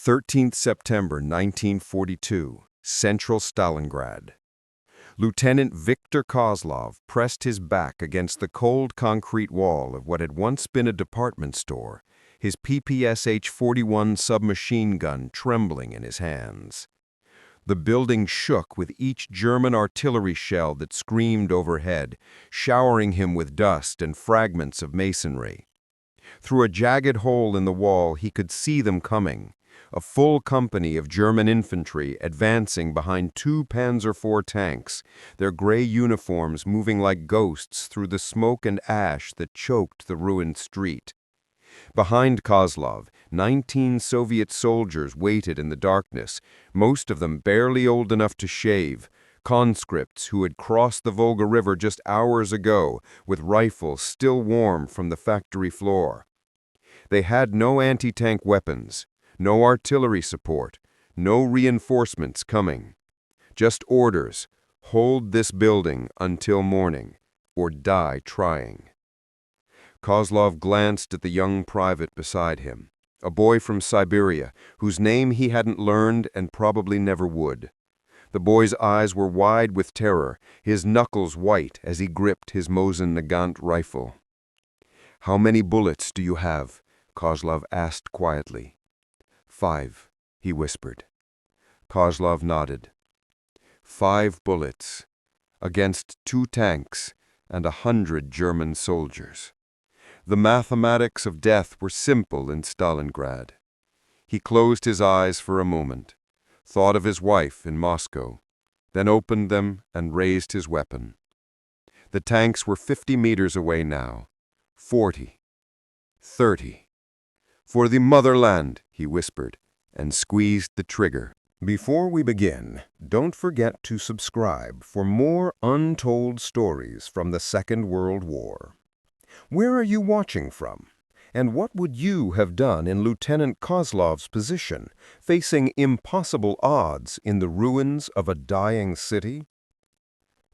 13th September 1942, Central Stalingrad. Lieutenant Viktor Kozlov pressed his back against the cold concrete wall of what had once been a department store, his PPSH-41 submachine gun trembling in his hands. The building shook with each German artillery shell that screamed overhead, showering him with dust and fragments of masonry. Through a jagged hole in the wall he could see them coming, a full company of German infantry advancing behind two Panzer IV tanks, their gray uniforms moving like ghosts through the smoke and ash that choked the ruined street. Behind Kozlov, 19 Soviet soldiers waited in the darkness, most of them barely old enough to shave, conscripts who had crossed the Volga River just hours ago with rifles still warm from the factory floor. They had no anti-tank weapons, no artillery support, no reinforcements coming. Just orders: hold this building until morning, or die trying. Kozlov glanced at the young private beside him, a boy from Siberia, whose name he hadn't learned and probably never would. The boy's eyes were wide with terror, his knuckles white as he gripped his Mosin Nagant rifle. "How many bullets do you have?" Kozlov asked quietly. "5," he whispered. Kozlov nodded. 5 bullets, against 2 tanks and 100 German soldiers. The mathematics of death were simple in Stalingrad. He closed his eyes for a moment, thought of his wife in Moscow, then opened them and raised his weapon. The tanks were 50 meters away now, 40, 30. "For the motherland," he whispered, and squeezed the trigger. Before we begin, don't forget to subscribe for more untold stories from the Second World War. Where are you watching from? And what would you have done in Lieutenant Kozlov's position, facing impossible odds in the ruins of a dying city?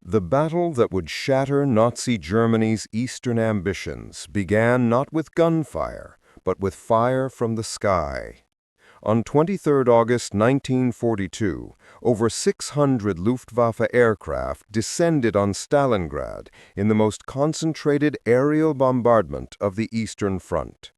The battle that would shatter Nazi Germany's eastern ambitions began not with gunfire, but with fire from the sky. On 23 August 1942, over 600 Luftwaffe aircraft descended on Stalingrad in the most concentrated aerial bombardment of the Eastern Front.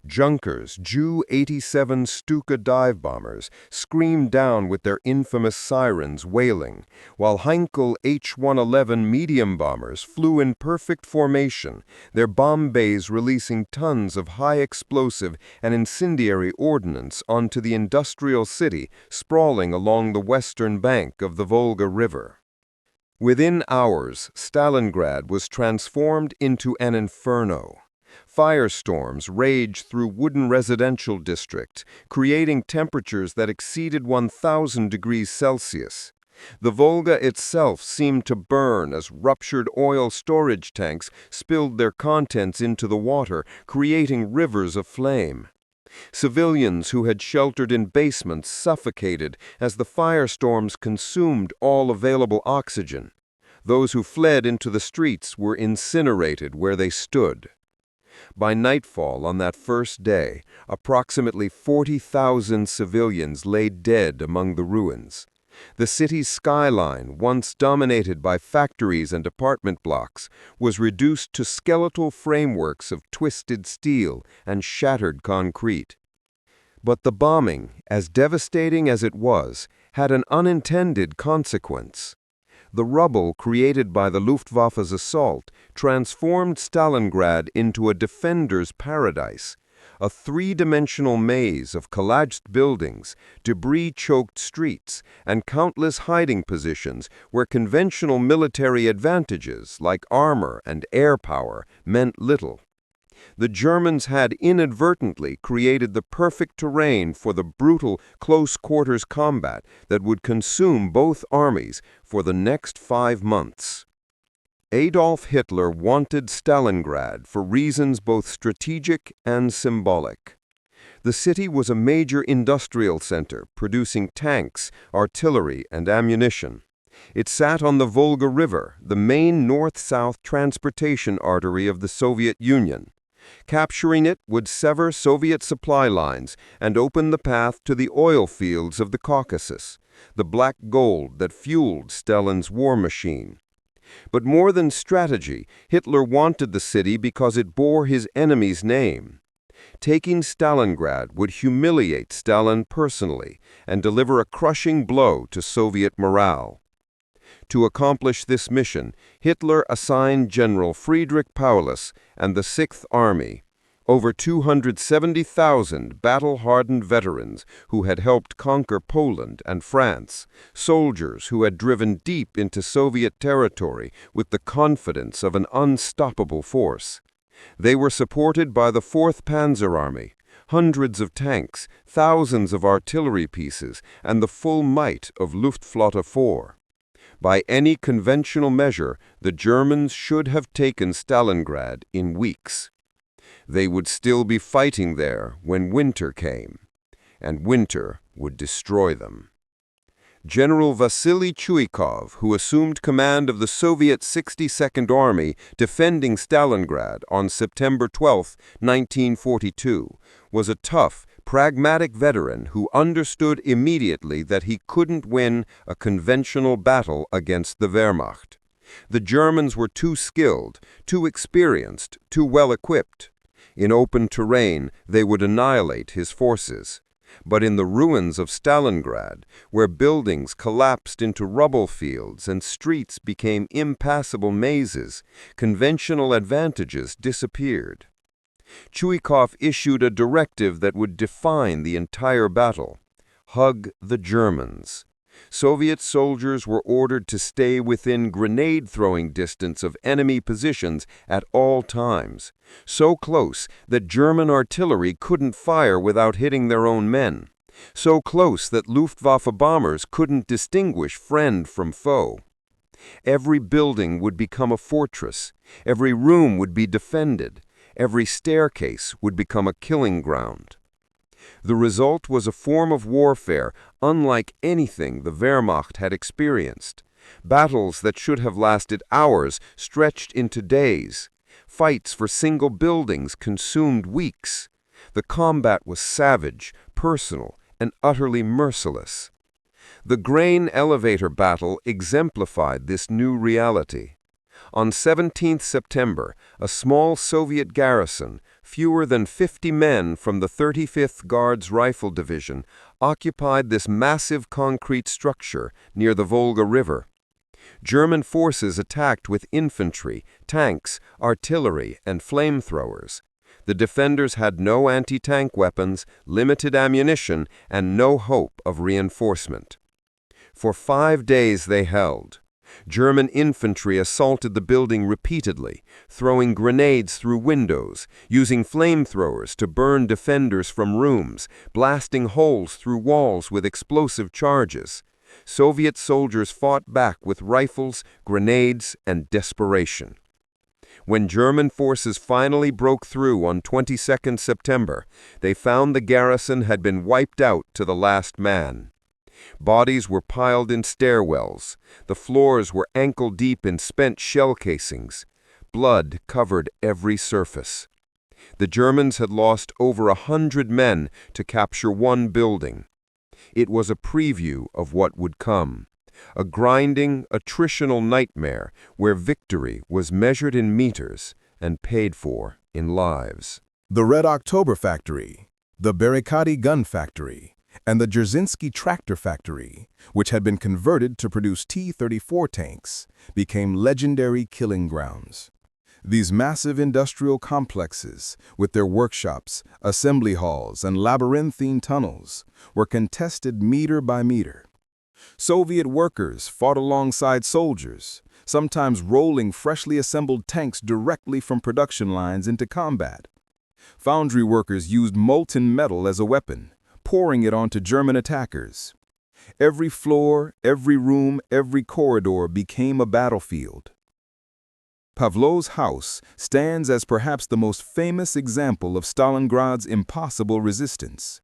Junkers Ju-87 Stuka dive bombers screamed down with their infamous sirens wailing, while Heinkel H-111 medium bombers flew in perfect formation, their bomb bays releasing tons of high-explosive and incendiary ordnance onto the industrial city sprawling along the western bank of the Volga River. Within hours, Stalingrad was transformed into an inferno. Firestorms raged through wooden residential districts, creating temperatures that exceeded 1,000 degrees Celsius. The Volga itself seemed to burn as ruptured oil storage tanks spilled their contents into the water, creating rivers of flame. Civilians who had sheltered in basements suffocated as the firestorms consumed all available oxygen. Those who fled into the streets were incinerated where they stood. By nightfall on that first day, approximately 40,000 civilians lay dead among the ruins. The city's skyline, once dominated by factories and apartment blocks, was reduced to skeletal frameworks of twisted steel and shattered concrete. But the bombing, as devastating as it was, had an unintended consequence. The rubble created by the Luftwaffe's assault transformed Stalingrad into a defender's paradise, a three-dimensional maze of collapsed buildings, debris-choked streets, and countless hiding positions where conventional military advantages like armor and air power meant little. The Germans had inadvertently created the perfect terrain for the brutal close-quarters combat that would consume both armies for the next 5 months. Adolf Hitler wanted Stalingrad for reasons both strategic and symbolic. The city was a major industrial center producing tanks, artillery, and ammunition. It sat on the Volga River, the main north-south transportation artery of the Soviet Union. Capturing it would sever Soviet supply lines and open the path to the oil fields of the Caucasus, the black gold that fueled Stalin's war machine. But more than strategy, Hitler wanted the city because it bore his enemy's name. Taking Stalingrad would humiliate Stalin personally and deliver a crushing blow to Soviet morale. To accomplish this mission, Hitler assigned General Friedrich Paulus and the Sixth Army, over 270,000 battle-hardened veterans who had helped conquer Poland and France, soldiers who had driven deep into Soviet territory with the confidence of an unstoppable force. They were supported by the 4th Panzer Army, hundreds of tanks, thousands of artillery pieces, and the full might of Luftwaffe 4. By any conventional measure, the Germans should have taken Stalingrad in weeks. They would still be fighting there when winter came, and winter would destroy them. General Vasily Chuikov, who assumed command of the Soviet 62nd Army defending Stalingrad on September 12, 1942, was a tough, pragmatic veteran who understood immediately that he couldn't win a conventional battle against the Wehrmacht. The Germans were too skilled, too experienced, too well-equipped. In open terrain, they would annihilate his forces. But in the ruins of Stalingrad, where buildings collapsed into rubble fields and streets became impassable mazes, conventional advantages disappeared. Chuikov issued a directive that would define the entire battle: hug the Germans. Soviet soldiers were ordered to stay within grenade-throwing distance of enemy positions at all times, so close that German artillery couldn't fire without hitting their own men, so close that Luftwaffe bombers couldn't distinguish friend from foe. Every building would become a fortress, every room would be defended, every staircase would become a killing ground. The result was a form of warfare unlike anything the Wehrmacht had experienced. Battles that should have lasted hours stretched into days. Fights for single buildings consumed weeks. The combat was savage, personal, and utterly merciless. The grain elevator battle exemplified this new reality. On 17 September, a small Soviet garrison, fewer than 50 men from the 35th Guards Rifle Division, occupied this massive concrete structure near the Volga River. German forces attacked with infantry, tanks, artillery, and flamethrowers. The defenders had no anti-tank weapons, limited ammunition, and no hope of reinforcement. For 5 days they held. German infantry assaulted the building repeatedly, throwing grenades through windows, using flamethrowers to burn defenders from rooms, blasting holes through walls with explosive charges. Soviet soldiers fought back with rifles, grenades, and desperation. When German forces finally broke through on 22 September, they found the garrison had been wiped out to the last man. Bodies were piled in stairwells. The floors were ankle-deep in spent shell casings. Blood covered every surface. The Germans had lost over 100 men to capture one building. It was a preview of what would come. A grinding, attritional nightmare where victory was measured in meters and paid for in lives. The Red October Factory, the Barricadi Gun Factory, and the Dzerzhinsky Tractor Factory, which had been converted to produce T-34 tanks, became legendary killing grounds. These massive industrial complexes, with their workshops, assembly halls, and labyrinthine tunnels, were contested meter by meter. Soviet workers fought alongside soldiers, sometimes rolling freshly assembled tanks directly from production lines into combat. Foundry workers used molten metal as a weapon, pouring it onto German attackers. Every floor, every room, every corridor became a battlefield. Pavlov's house stands as perhaps the most famous example of Stalingrad's impossible resistance.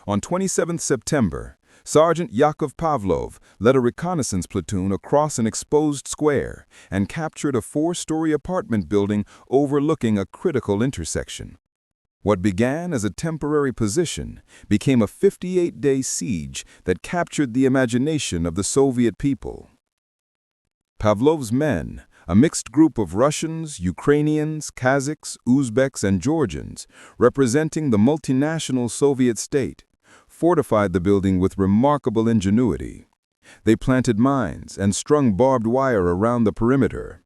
On 27 September, Sergeant Yakov Pavlov led a reconnaissance platoon across an exposed square and captured a 4-story apartment building overlooking a critical intersection. What began as a temporary position became a 58-day siege that captured the imagination of the Soviet people. Pavlov's men, a mixed group of Russians, Ukrainians, Kazakhs, Uzbeks, and Georgians, representing the multinational Soviet state, fortified the building with remarkable ingenuity. They planted mines and strung barbed wire around the perimeter.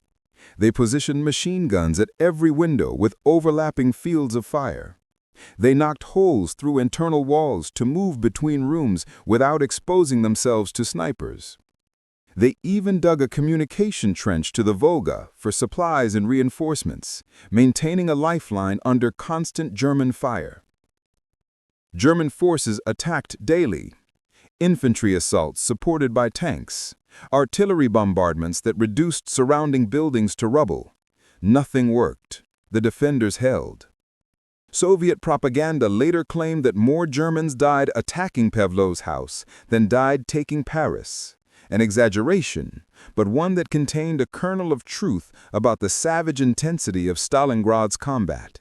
They positioned machine guns at every window with overlapping fields of fire. They knocked holes through internal walls to move between rooms without exposing themselves to snipers. They even dug a communication trench to the Volga for supplies and reinforcements, maintaining a lifeline under constant German fire. German forces attacked daily. Infantry assaults supported by tanks, artillery bombardments that reduced surrounding buildings to rubble. Nothing worked. The defenders held. Soviet propaganda later claimed that more Germans died attacking Pavlov's house than died taking Paris. An exaggeration, but one that contained a kernel of truth about the savage intensity of Stalingrad's combat.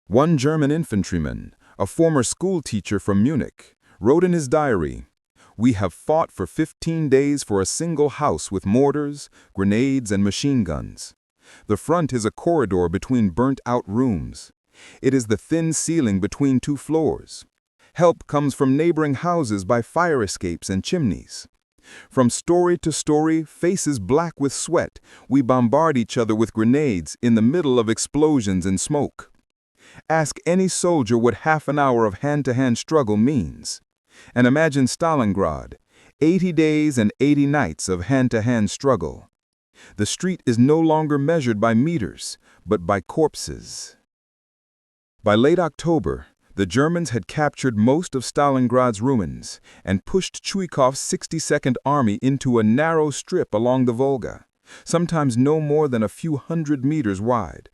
One German infantryman, a former school teacher from Munich, wrote in his diary, "We have fought for 15 days for a single house with mortars, grenades, and machine guns. The front is a corridor between burnt-out rooms. It is the thin ceiling between 2 floors. Help comes from neighboring houses by fire escapes and chimneys. From story to story, faces black with sweat, we bombard each other with grenades in the middle of explosions and smoke. Ask any soldier what half an hour of hand-to-hand struggle means. And imagine Stalingrad, 80 days and 80 nights of hand-to-hand struggle. The street is no longer measured by meters, but by corpses." By late October, the Germans had captured most of Stalingrad's ruins and pushed Chuikov's 62nd Army into a narrow strip along the Volga, sometimes no more than a few hundred meters wide.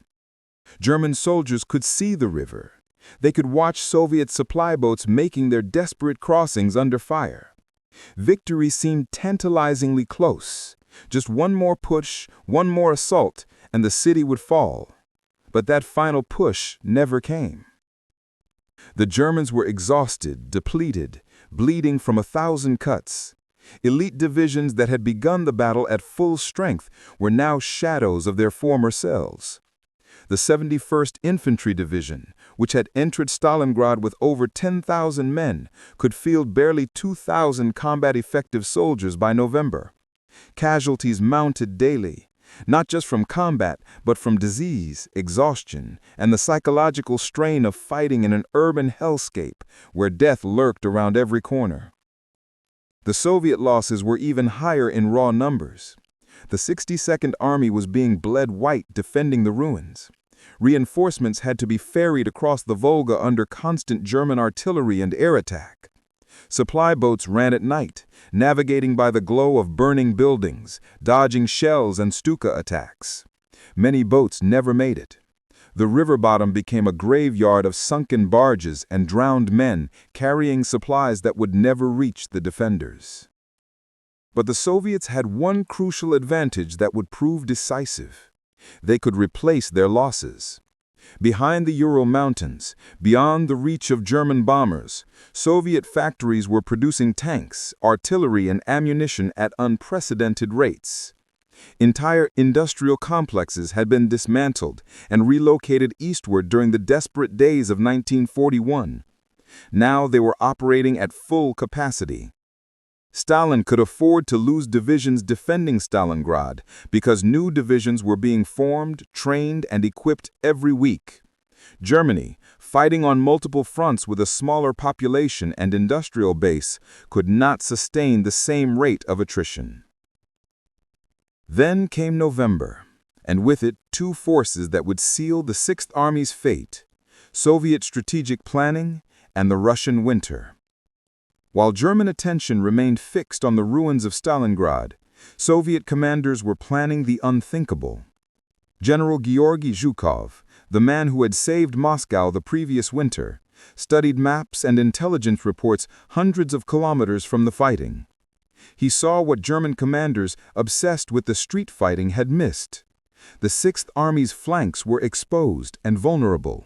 German soldiers could see the river. They could watch Soviet supply boats making their desperate crossings under fire. Victory seemed tantalizingly close. Just one more push, one more assault, and the city would fall. But that final push never came. The Germans were exhausted, depleted, bleeding from 1,000 cuts. Elite divisions that had begun the battle at full strength were now shadows of their former selves. The 71st Infantry Division, which had entered Stalingrad with over 10,000 men, could field barely 2,000 combat-effective soldiers by November. Casualties mounted daily, not just from combat, but from disease, exhaustion, and the psychological strain of fighting in an urban hellscape where death lurked around every corner. The Soviet losses were even higher in raw numbers. The 62nd Army was being bled white defending the ruins. Reinforcements had to be ferried across the Volga under constant German artillery and air attack. Supply boats ran at night, navigating by the glow of burning buildings, dodging shells and Stuka attacks. Many boats never made it. The river bottom became a graveyard of sunken barges and drowned men carrying supplies that would never reach the defenders. But the Soviets had one crucial advantage that would prove decisive. They could replace their losses. Behind the Ural Mountains, beyond the reach of German bombers, Soviet factories were producing tanks, artillery, and ammunition at unprecedented rates. Entire industrial complexes had been dismantled and relocated eastward during the desperate days of 1941. Now they were operating at full capacity. Stalin could afford to lose divisions defending Stalingrad because new divisions were being formed, trained, and equipped every week. Germany, fighting on multiple fronts with a smaller population and industrial base, could not sustain the same rate of attrition. Then came November, and with it 2 forces that would seal the Sixth Army's fate: Soviet strategic planning and the Russian winter. While German attention remained fixed on the ruins of Stalingrad, Soviet commanders were planning the unthinkable. General Georgy Zhukov, the man who had saved Moscow the previous winter, studied maps and intelligence reports hundreds of kilometers from the fighting. He saw what German commanders obsessed with the street fighting had missed. The Sixth Army's flanks were exposed and vulnerable.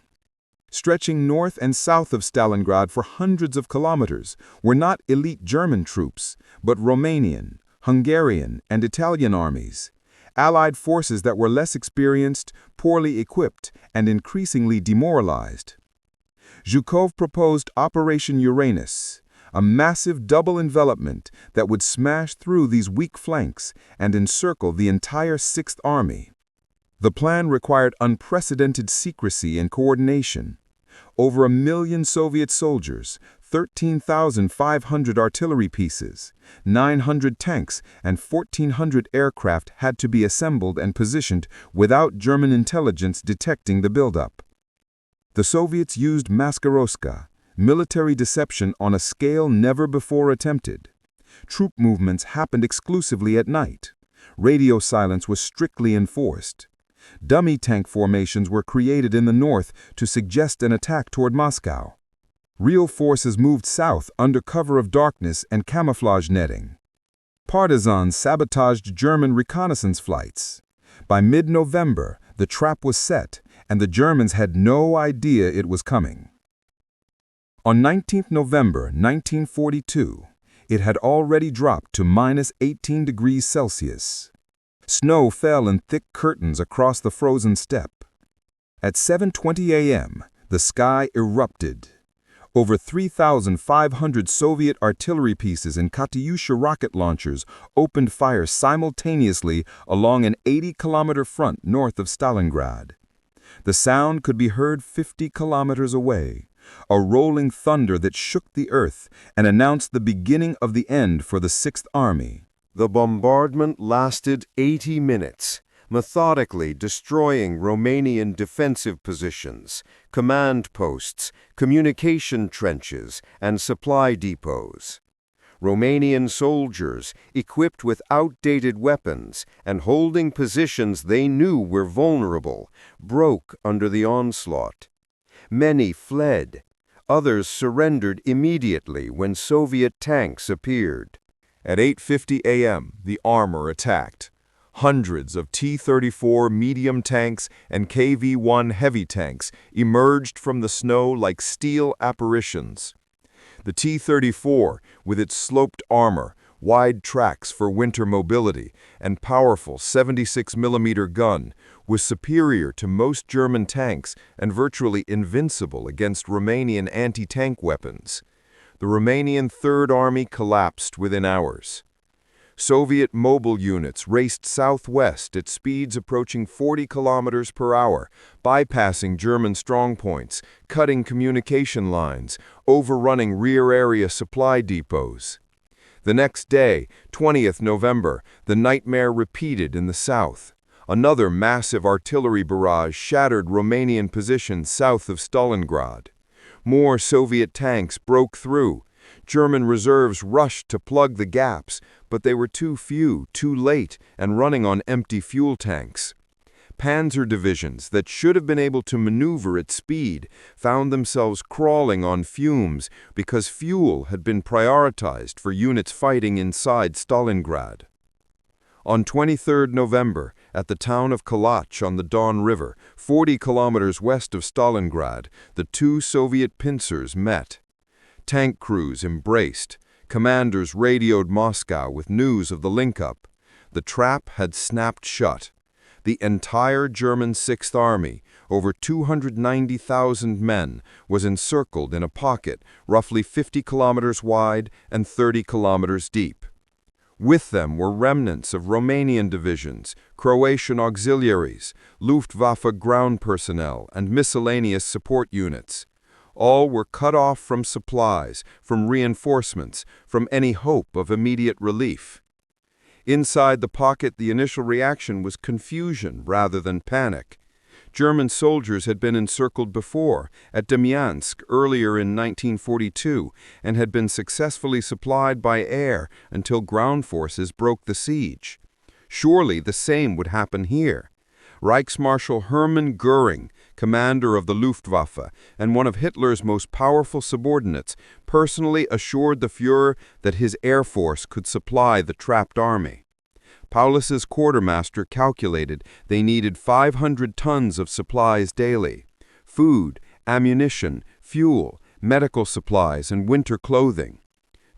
Stretching north and south of Stalingrad for hundreds of kilometers were not elite German troops, but Romanian, Hungarian, and Italian armies, Allied forces that were less experienced, poorly equipped, and increasingly demoralized. Zhukov proposed Operation Uranus, a massive double envelopment that would smash through these weak flanks and encircle the entire Sixth Army. The plan required unprecedented secrecy and coordination. Over 1 million Soviet soldiers, 13,500 artillery pieces, 900 tanks, and 1,400 aircraft had to be assembled and positioned without German intelligence detecting the buildup. The Soviets used maskirovka, military deception on a scale never before attempted. Troop movements happened exclusively at night. Radio silence was strictly enforced. Dummy tank formations were created in the north to suggest an attack toward Moscow. Real forces moved south under cover of darkness and camouflage netting. Partisans sabotaged German reconnaissance flights. By mid-November, the trap was set, and the Germans had no idea it was coming. On 19 November 1942, it had already dropped to -18 degrees Celsius. Snow fell in thick curtains across the frozen steppe. At 7:20 a.m., the sky erupted. Over 3,500 Soviet artillery pieces and Katyusha rocket launchers opened fire simultaneously along an 80-kilometer front north of Stalingrad. The sound could be heard 50 kilometers away, a rolling thunder that shook the earth and announced the beginning of the end for the Sixth Army. The bombardment lasted 80 minutes, methodically destroying Romanian defensive positions, command posts, communication trenches, and supply depots. Romanian soldiers, equipped with outdated weapons and holding positions they knew were vulnerable, broke under the onslaught. Many fled. Others surrendered immediately when Soviet tanks appeared. At 8:50 a.m., the armor attacked. Hundreds of T-34 medium tanks and KV-1 heavy tanks emerged from the snow like steel apparitions. The T-34, with its sloped armor, wide tracks for winter mobility, and powerful 76mm gun, was superior to most German tanks and virtually invincible against Romanian anti-tank weapons. The Romanian Third Army collapsed within hours. Soviet mobile units raced southwest at speeds approaching 40 kilometers per hour, bypassing German strongpoints, cutting communication lines, overrunning rear-area supply depots. The next day, 20th November, the nightmare repeated in the south. Another massive artillery barrage shattered Romanian positions south of Stalingrad. More Soviet tanks broke through. German reserves rushed to plug the gaps, but they were too few, too late, and running on empty fuel tanks. Panzer divisions that should have been able to maneuver at speed found themselves crawling on fumes because fuel had been prioritized for units fighting inside Stalingrad. On 23 November, at the town of Kalach on the Don River, 40 kilometers west of Stalingrad, the two Soviet pincers met. Tank crews embraced. Commanders radioed Moscow with news of the link-up. The trap had snapped shut. The entire German Sixth Army, over 290,000 men, was encircled in a pocket roughly 50 kilometers wide and 30 kilometers deep. With them were remnants of Romanian divisions, Croatian auxiliaries, Luftwaffe ground personnel, and miscellaneous support units. All were cut off from supplies, from reinforcements, from any hope of immediate relief. Inside the pocket, the initial reaction was confusion rather than panic. German soldiers had been encircled before, at Demyansk earlier in 1942, and had been successfully supplied by air until ground forces broke the siege. Surely the same would happen here. Reichsmarshal Hermann Göring, commander of the Luftwaffe and one of Hitler's most powerful subordinates, personally assured the Führer that his air force could supply the trapped army. Paulus's quartermaster calculated they needed 500 tons of supplies daily: food, ammunition, fuel, medical supplies, and winter clothing.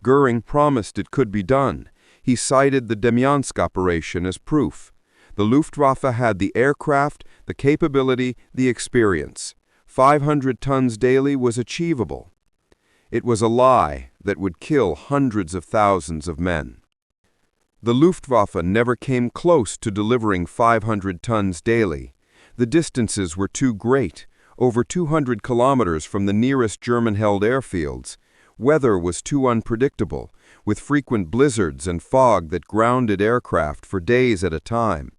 Göring promised it could be done. He cited the Demyansk operation as proof. The Luftwaffe had the aircraft, the capability, the experience. 500 tons daily was achievable. It was a lie that would kill hundreds of thousands of men. The Luftwaffe never came close to delivering 500 tons daily. The distances were too great, over 200 kilometers from the nearest German-held airfields. Weather was too unpredictable, with frequent blizzards and fog that grounded aircraft for days at a time.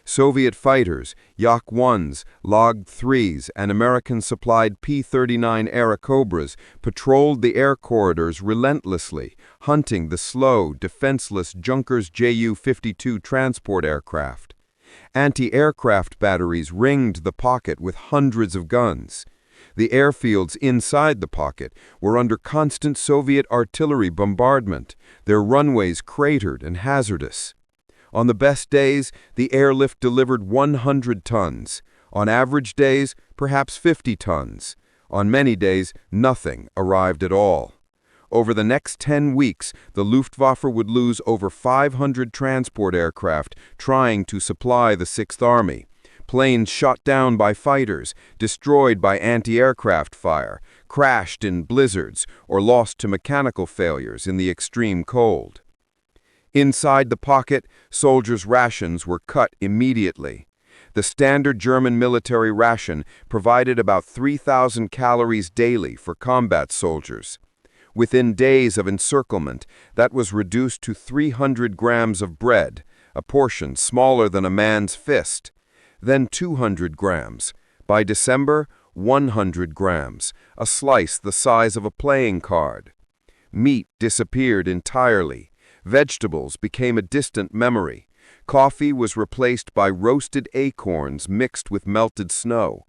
Soviet fighters, Yak-1s, Log-3s, and American-supplied P-39 Airacobras patrolled the air corridors relentlessly, hunting the slow, defenseless Junkers Ju-52 transport aircraft. Anti-aircraft batteries ringed the pocket with hundreds of guns. The airfields inside the pocket were under constant Soviet artillery bombardment, their runways cratered and hazardous. On the best days, the airlift delivered 100 tons. On average days, perhaps 50 tons. On many days, nothing arrived at all. Over the next 10 weeks, the Luftwaffe would lose over 500 transport aircraft trying to supply the Sixth Army. Planes shot down by fighters, destroyed by anti-aircraft fire, crashed in blizzards, or lost to mechanical failures in the extreme cold. Inside the pocket, soldiers' rations were cut immediately. The standard German military ration provided about 3,000 calories daily for combat soldiers. Within days of encirclement, that was reduced to 300 grams of bread, a portion smaller than a man's fist. Then 200 grams. By December, 100 grams, a slice the size of a playing card. Meat disappeared entirely. Vegetables became a distant memory. Coffee was replaced by roasted acorns mixed with melted snow.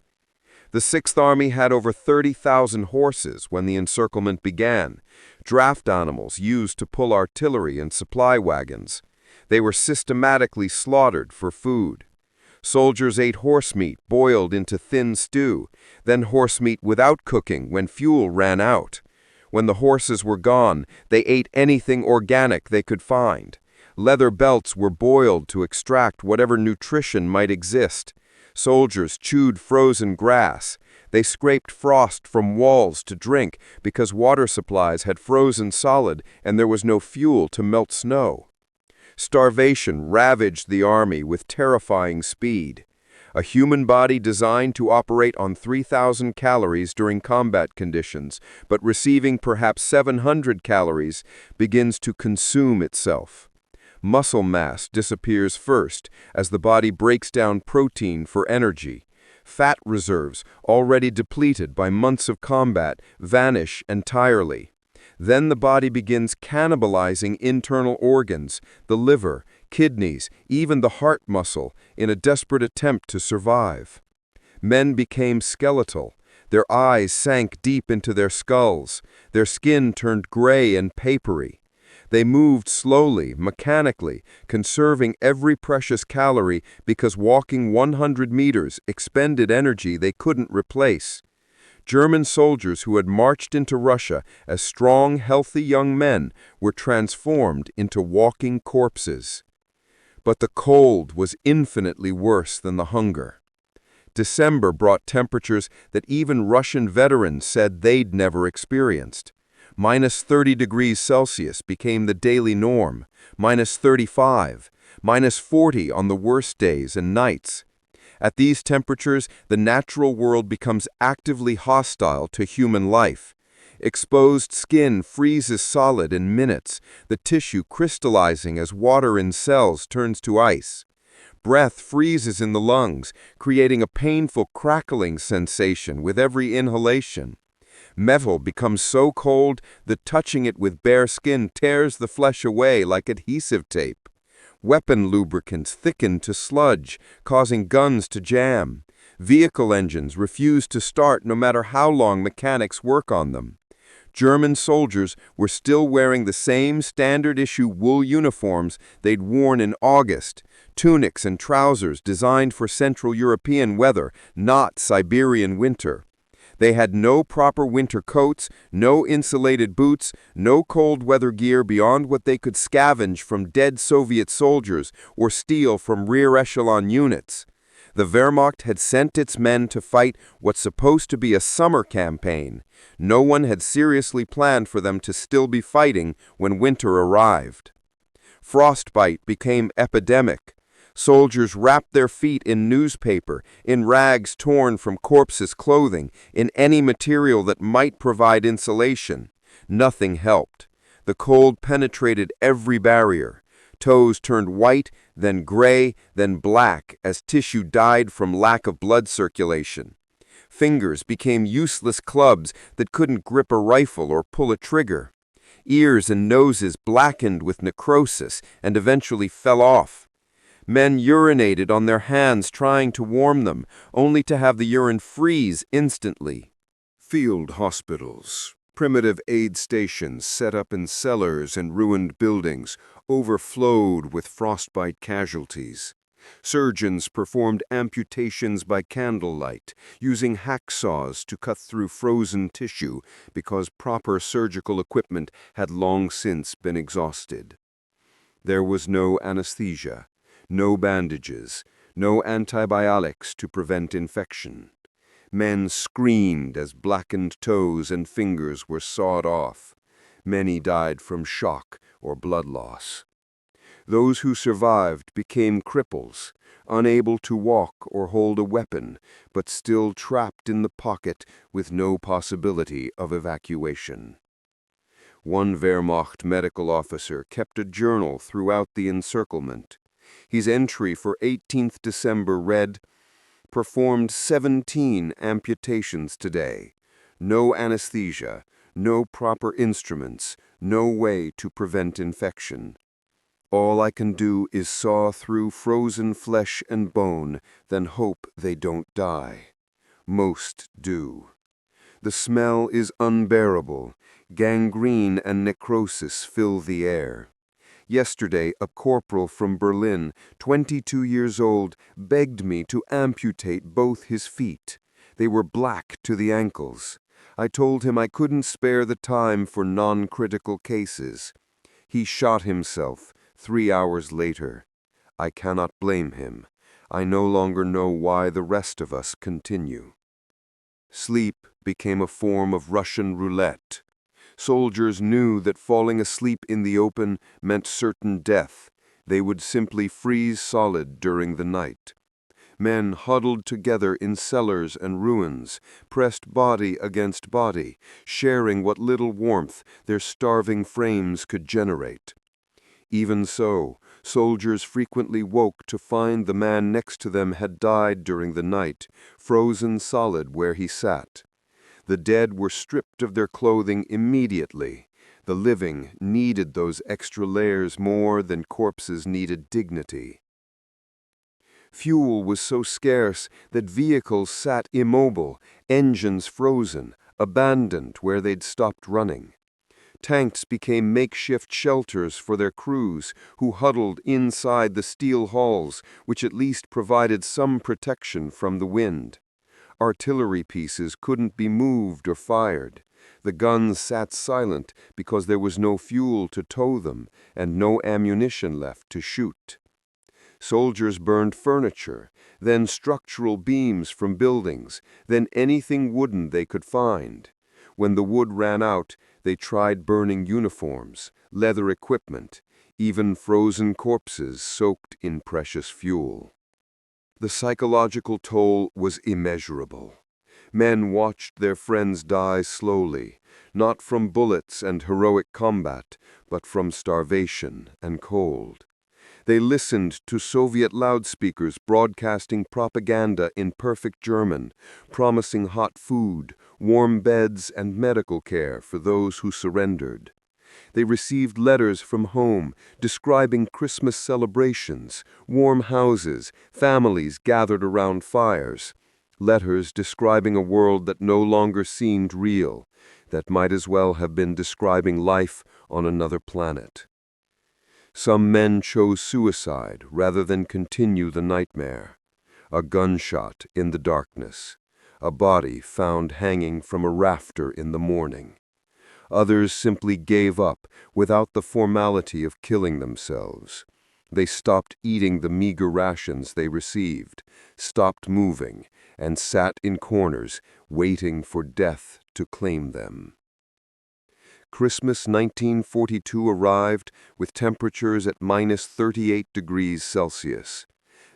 The Sixth Army had over 30,000 horses when the encirclement began, draft animals used to pull artillery and supply wagons. They were systematically slaughtered for food. Soldiers ate horsemeat boiled into thin stew, then horsemeat without cooking when fuel ran out. When the horses were gone, they ate anything organic they could find. Leather belts were boiled to extract whatever nutrition might exist. Soldiers chewed frozen grass. They scraped frost from walls to drink because water supplies had frozen solid and there was no fuel to melt snow. Starvation ravaged the army with terrifying speed. A human body designed to operate on 3,000 calories during combat conditions, but receiving perhaps 700 calories, begins to consume itself. Muscle mass disappears first as the body breaks down protein for energy. Fat reserves, already depleted by months of combat, vanish entirely. Then the body begins cannibalizing internal organs, the liver, kidneys, even the heart muscle, in a desperate attempt to survive. Men became skeletal. Their eyes sank deep into their skulls. Their skin turned gray and papery. They moved slowly, mechanically, conserving every precious calorie because walking 100 meters expended energy they couldn't replace. German soldiers who had marched into Russia as strong, healthy young men were transformed into walking corpses. But the cold was infinitely worse than the hunger. December brought temperatures that even Russian veterans said they'd never experienced. Minus 30 degrees Celsius became the daily norm, minus 35, minus 40 on the worst days and nights. At these temperatures, the natural world becomes actively hostile to human life. Exposed skin freezes solid in minutes, the tissue crystallizing as water in cells turns to ice. Breath freezes in the lungs, creating a painful crackling sensation with every inhalation. Metal becomes so cold that touching it with bare skin tears the flesh away like adhesive tape. Weapon lubricants thickened to sludge, causing guns to jam. Vehicle engines refused to start no matter how long mechanics work on them. German soldiers were still wearing the same standard-issue wool uniforms they'd worn in August, tunics and trousers designed for Central European weather, not Siberian winter. They had no proper winter coats, no insulated boots, no cold weather gear beyond what they could scavenge from dead Soviet soldiers or steal from rear echelon units. The Wehrmacht had sent its men to fight what's supposed to be a summer campaign. No one had seriously planned for them to still be fighting when winter arrived. Frostbite became epidemic. Soldiers wrapped their feet in newspaper, in rags torn from corpses' clothing, in any material that might provide insulation. Nothing helped. The cold penetrated every barrier. Toes turned white, then gray, then black as tissue died from lack of blood circulation. Fingers became useless clubs that couldn't grip a rifle or pull a trigger. Ears and noses blackened with necrosis and eventually fell off. Men urinated on their hands trying to warm them, only to have the urine freeze instantly. Field hospitals, primitive aid stations set up in cellars and ruined buildings, overflowed with frostbite casualties. Surgeons performed amputations by candlelight, using hacksaws to cut through frozen tissue because proper surgical equipment had long since been exhausted. There was no anesthesia, no bandages, no antibiotics to prevent infection. Men screamed as blackened toes and fingers were sawed off. Many died from shock or blood loss. Those who survived became cripples, unable to walk or hold a weapon, but still trapped in the pocket with no possibility of evacuation. One Wehrmacht medical officer kept a journal throughout the encirclement. His entry for 18th December read, "Performed 17 amputations today. No anesthesia, no proper instruments, no way to prevent infection. All I can do is saw through frozen flesh and bone, then hope they don't die. Most do. The smell is unbearable. Gangrene and necrosis fill the air. Yesterday, a corporal from Berlin, 22 years old, begged me to amputate both his feet. They were black to the ankles. I told him I couldn't spare the time for non-critical cases. He shot himself 3 hours later. I cannot blame him. I no longer know why the rest of us continue." Sleep became a form of Russian roulette. Soldiers knew that falling asleep in the open meant certain death. They would simply freeze solid during the night. Men huddled together in cellars and ruins, pressed body against body, sharing what little warmth their starving frames could generate. Even so, soldiers frequently woke to find the man next to them had died during the night, frozen solid where he sat. The dead were stripped of their clothing immediately. The living needed those extra layers more than corpses needed dignity. Fuel was so scarce that vehicles sat immobile, engines frozen, abandoned where they'd stopped running. Tanks became makeshift shelters for their crews, who huddled inside the steel halls, which at least provided some protection from the wind. Artillery pieces couldn't be moved or fired. The guns sat silent because there was no fuel to tow them and no ammunition left to shoot. Soldiers burned furniture, then structural beams from buildings, then anything wooden they could find. When the wood ran out, they tried burning uniforms, leather equipment, even frozen corpses soaked in precious fuel. The psychological toll was immeasurable. Men watched their friends die slowly, not from bullets and heroic combat, but from starvation and cold. They listened to Soviet loudspeakers broadcasting propaganda in perfect German, promising hot food, warm beds, and medical care for those who surrendered. They received letters from home describing Christmas celebrations, warm houses, families gathered around fires. Letters describing a world that no longer seemed real, that might as well have been describing life on another planet. Some men chose suicide rather than continue the nightmare. A gunshot in the darkness. A body found hanging from a rafter in the morning. Others simply gave up without the formality of killing themselves. They stopped eating the meager rations they received, stopped moving, and sat in corners waiting for death to claim them. Christmas 1942 arrived with temperatures at -38 degrees Celsius.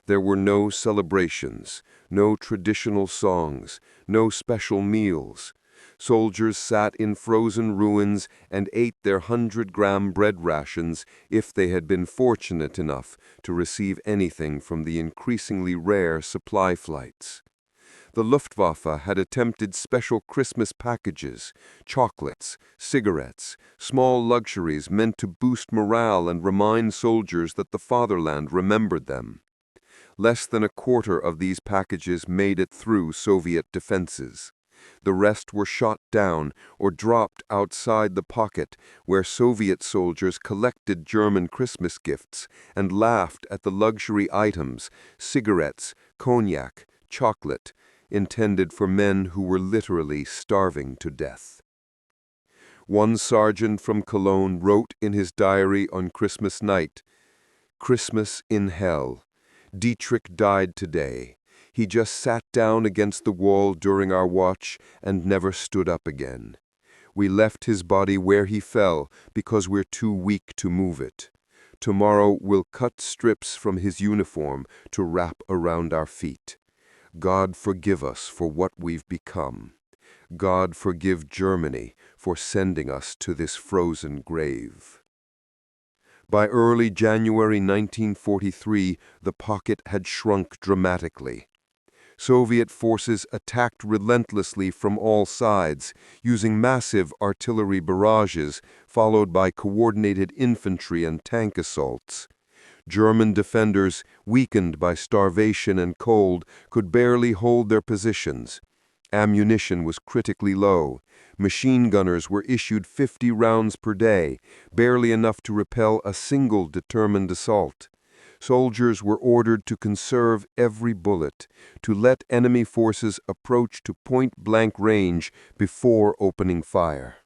There were no celebrations, no traditional songs, no special meals. Soldiers sat in frozen ruins and ate their 100-gram bread rations if they had been fortunate enough to receive anything from the increasingly rare supply flights. The Luftwaffe had attempted special Christmas packages, chocolates, cigarettes, small luxuries meant to boost morale and remind soldiers that the fatherland remembered them. Less than a quarter of these packages made it through Soviet defenses. The rest were shot down or dropped outside the pocket where Soviet soldiers collected German Christmas gifts and laughed at the luxury items, cigarettes, cognac, chocolate, intended for men who were literally starving to death. One sergeant from Cologne wrote in his diary on Christmas night, "Christmas in hell. Dietrich died today. He just sat down against the wall during our watch and never stood up again. We left his body where he fell because we're too weak to move it. Tomorrow we'll cut strips from his uniform to wrap around our feet. God forgive us for what we've become. God forgive Germany for sending us to this frozen grave." By early January 1943, the pocket had shrunk dramatically. Soviet forces attacked relentlessly from all sides, using massive artillery barrages, followed by coordinated infantry and tank assaults. German defenders, weakened by starvation and cold, could barely hold their positions. Ammunition was critically low. Machine gunners were issued 50 rounds per day, barely enough to repel a single determined assault. Soldiers were ordered to conserve every bullet, to let enemy forces approach to point-blank range before opening fire.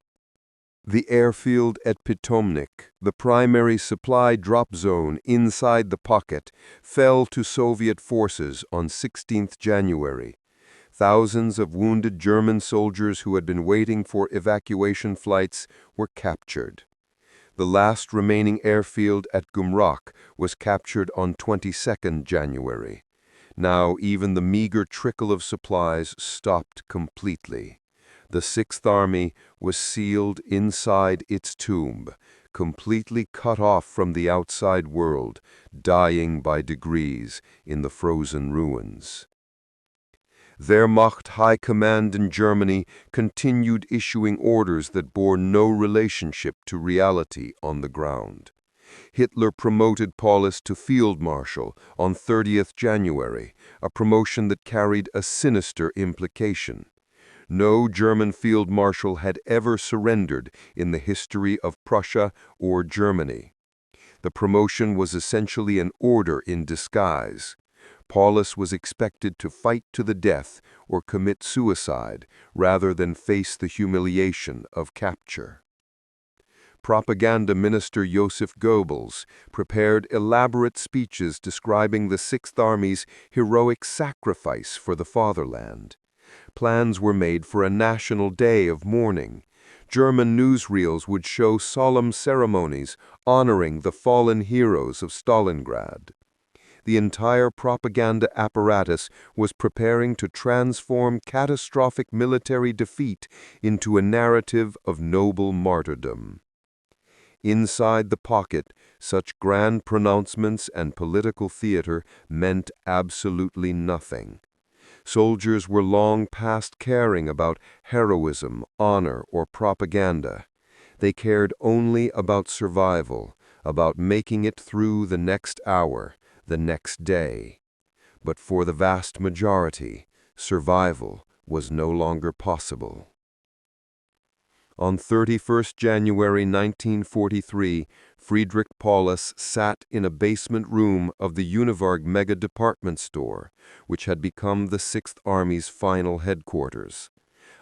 The airfield at Pitomnik, the primary supply drop zone inside the pocket, fell to Soviet forces on 16th January. Thousands of wounded German soldiers who had been waiting for evacuation flights were captured. The last remaining airfield at Gumrak was captured on 22nd January. Now even the meager trickle of supplies stopped completely. The Sixth Army was sealed inside its tomb, completely cut off from the outside world, dying by degrees in the frozen ruins. Wehrmacht High Command in Germany continued issuing orders that bore no relationship to reality on the ground. Hitler promoted Paulus to Field Marshal on 30th January, a promotion that carried a sinister implication. No German field marshal had ever surrendered in the history of Prussia or Germany. The promotion was essentially an order in disguise. Paulus was expected to fight to the death or commit suicide rather than face the humiliation of capture. Propaganda Minister Joseph Goebbels prepared elaborate speeches describing the Sixth Army's heroic sacrifice for the fatherland. Plans were made for a national day of mourning. German newsreels would show solemn ceremonies honoring the fallen heroes of Stalingrad. The entire propaganda apparatus was preparing to transform catastrophic military defeat into a narrative of noble martyrdom. Inside the pocket, such grand pronouncements and political theater meant absolutely nothing. Soldiers were long past caring about heroism, honor, or propaganda. They cared only about survival, about making it through the next hour, the next day. But for the vast majority, survival was no longer possible. On 31st January 1943, Friedrich Paulus sat in a basement room of the Univarg mega department store, which had become the Sixth Army's final headquarters.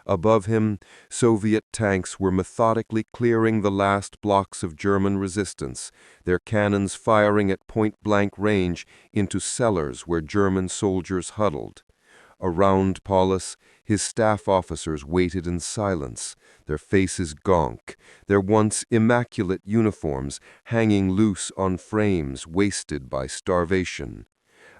Above him, Soviet tanks were methodically clearing the last blocks of German resistance, their cannons firing at point-blank range into cellars where German soldiers huddled. Around Paulus, his staff officers waited in silence, their faces gaunt, their once immaculate uniforms hanging loose on frames wasted by starvation.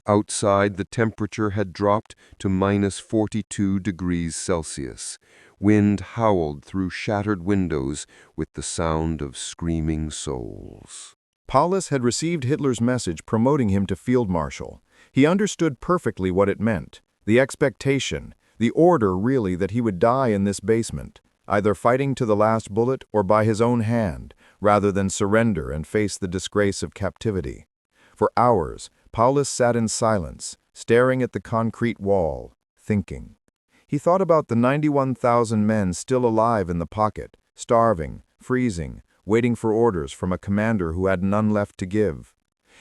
Outside, the temperature had dropped to -42 degrees Celsius. Wind howled through shattered windows with the sound of screaming souls. Paulus had received Hitler's message promoting him to field marshal. He understood perfectly what it meant, the expectation, the order really that he would die in this basement, either fighting to the last bullet or by his own hand, rather than surrender and face the disgrace of captivity. For hours, Paulus sat in silence, staring at the concrete wall, thinking. He thought about the 91,000 men still alive in the pocket, starving, freezing, waiting for orders from a commander who had none left to give.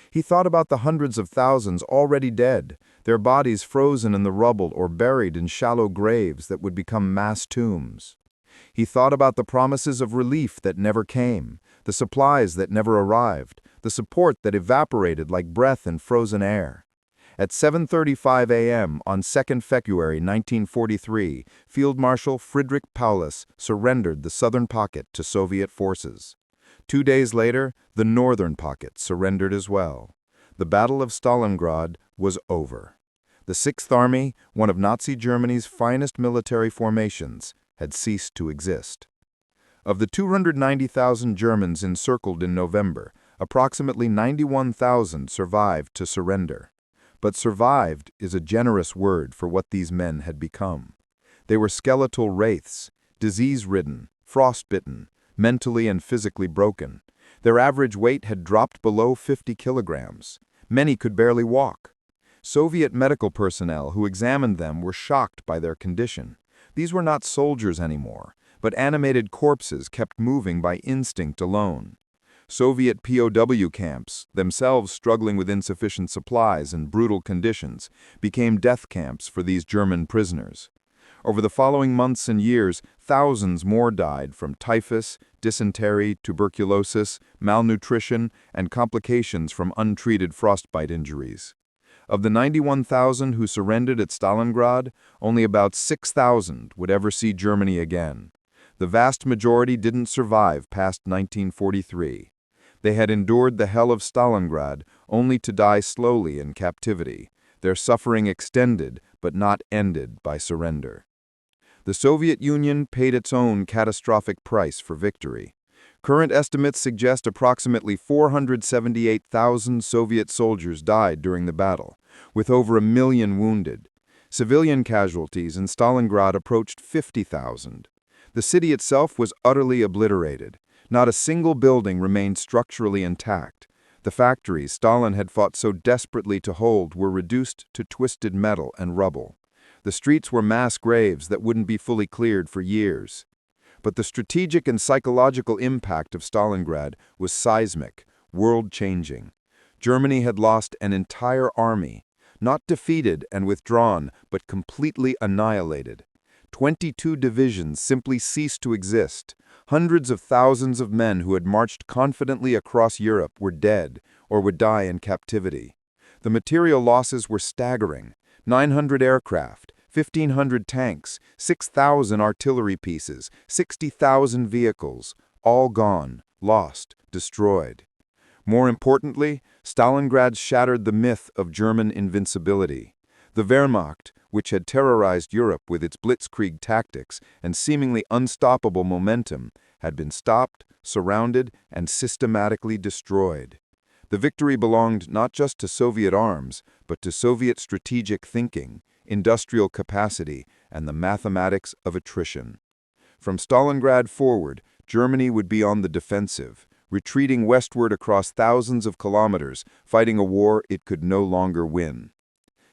He thought about the hundreds of thousands already dead, their bodies frozen in the rubble or buried in shallow graves that would become mass tombs. He thought about the promises of relief that never came, the supplies that never arrived, the support that evaporated like breath in frozen air. At 7:35 a.m. on 2nd February 1943, Field Marshal Friedrich Paulus surrendered the southern pocket to Soviet forces. 2 days later, the northern pocket surrendered as well. The Battle of Stalingrad was over. The Sixth Army, one of Nazi Germany's finest military formations, had ceased to exist. Of the 290,000 Germans encircled in November, approximately 91,000 survived to surrender. But survived is a generous word for what these men had become. They were skeletal wraiths, disease-ridden, frostbitten, mentally and physically broken. Their average weight had dropped below 50 kilograms. Many could barely walk. Soviet medical personnel who examined them were shocked by their condition. These were not soldiers anymore, but animated corpses kept moving by instinct alone. Soviet POW camps, themselves struggling with insufficient supplies and brutal conditions, became death camps for these German prisoners. Over the following months and years, thousands more died from typhus, dysentery, tuberculosis, malnutrition, and complications from untreated frostbite injuries. Of the 91,000 who surrendered at Stalingrad, only about 6,000 would ever see Germany again. The vast majority didn't survive past 1943. They had endured the hell of Stalingrad only to die slowly in captivity, their suffering extended but not ended by surrender. The Soviet Union paid its own catastrophic price for victory. Current estimates suggest approximately 478,000 Soviet soldiers died during the battle, with over 1 million wounded. Civilian casualties in Stalingrad approached 50,000. The city itself was utterly obliterated. Not a single building remained structurally intact. The factories Stalin had fought so desperately to hold were reduced to twisted metal and rubble. The streets were mass graves that wouldn't be fully cleared for years. But the strategic and psychological impact of Stalingrad was seismic, world-changing. Germany had lost an entire army, not defeated and withdrawn, but completely annihilated. 22 divisions simply ceased to exist. Hundreds of thousands of men who had marched confidently across Europe were dead or would die in captivity. The material losses were staggering. 900 aircraft, 1,500 tanks, 6,000 artillery pieces, 60,000 vehicles, all gone, lost, destroyed. More importantly, Stalingrad shattered the myth of German invincibility. The Wehrmacht, which had terrorized Europe with its blitzkrieg tactics and seemingly unstoppable momentum, had been stopped, surrounded, and systematically destroyed. The victory belonged not just to Soviet arms, but to Soviet strategic thinking, industrial capacity, and the mathematics of attrition. From Stalingrad forward, Germany would be on the defensive, retreating westward across thousands of kilometers, fighting a war it could no longer win.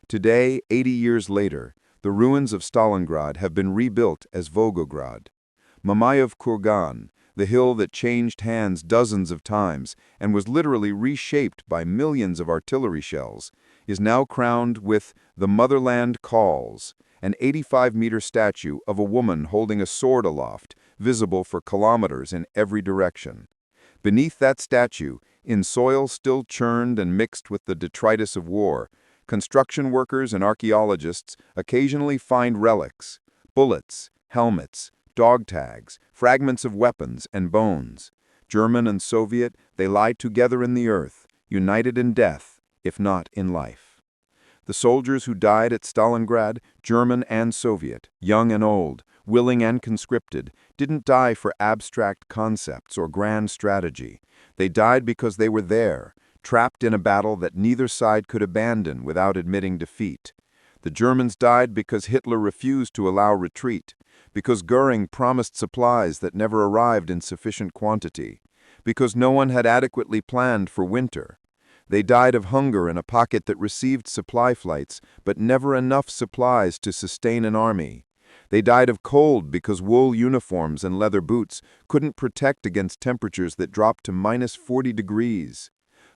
Today, 80 years later, the ruins of Stalingrad have been rebuilt as Volgograd. Mamayev Kurgan, the hill that changed hands dozens of times and was literally reshaped by millions of artillery shells, is now crowned with "The Motherland Calls," an 85-meter statue of a woman holding a sword aloft, visible for kilometers in every direction. Beneath that statue, in soil still churned and mixed with the detritus of war, construction workers and archaeologists occasionally find relics: bullets, helmets, dog tags, fragments of weapons, and bones. German and Soviet, they lie together in the earth, united in death, if not in life. The soldiers who died at Stalingrad, German and Soviet, young and old, willing and conscripted, didn't die for abstract concepts or grand strategy. They died because they were there, trapped in a battle that neither side could abandon without admitting defeat. The Germans died because Hitler refused to allow retreat, because Goering promised supplies that never arrived in sufficient quantity, because no one had adequately planned for winter. They died of hunger in a pocket that received supply flights, but never enough supplies to sustain an army. They died of cold because wool uniforms and leather boots couldn't protect against temperatures that dropped to -40 degrees.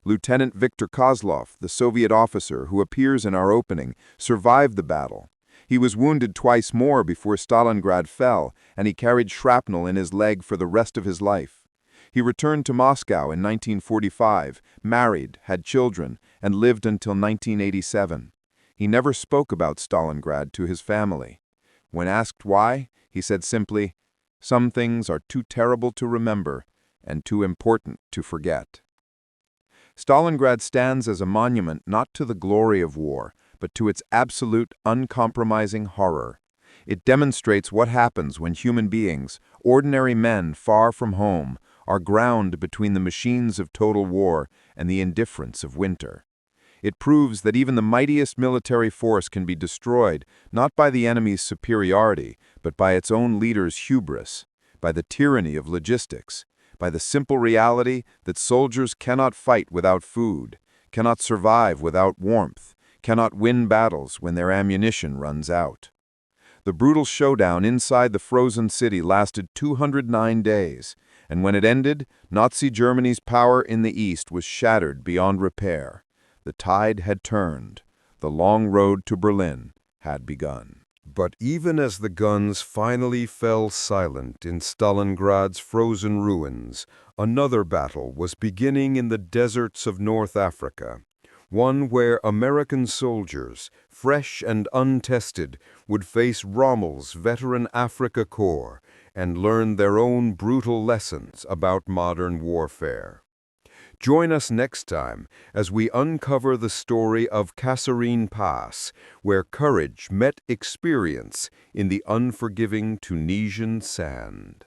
Lieutenant Viktor Kozlov, the Soviet officer who appears in our opening, survived the battle. He was wounded twice more before Stalingrad fell, and he carried shrapnel in his leg for the rest of his life. He returned to Moscow in 1945, married, had children, and lived until 1987. He never spoke about Stalingrad to his family. When asked why, he said simply, "Some things are too terrible to remember and too important to forget." Stalingrad stands as a monument not to the glory of war, but to its absolute, uncompromising horror. It demonstrates what happens when human beings, ordinary men far from home, are ground between the machines of total war and the indifference of winter. It proves that even the mightiest military force can be destroyed not by the enemy's superiority, but by its own leader's hubris, by the tyranny of logistics, by the simple reality that soldiers cannot fight without food, cannot survive without warmth, cannot win battles when their ammunition runs out. The brutal showdown inside the frozen city lasted 209 days, and when it ended, Nazi Germany's power in the east was shattered beyond repair. The tide had turned. The long road to Berlin had begun. But even as the guns finally fell silent in Stalingrad's frozen ruins, another battle was beginning in the deserts of North Africa, one where American soldiers, fresh and untested, would face Rommel's veteran Afrika Korps and learn their own brutal lessons about modern warfare. Join us next time as we uncover the story of Kasserine Pass, where courage met experience in the unforgiving Tunisian sand.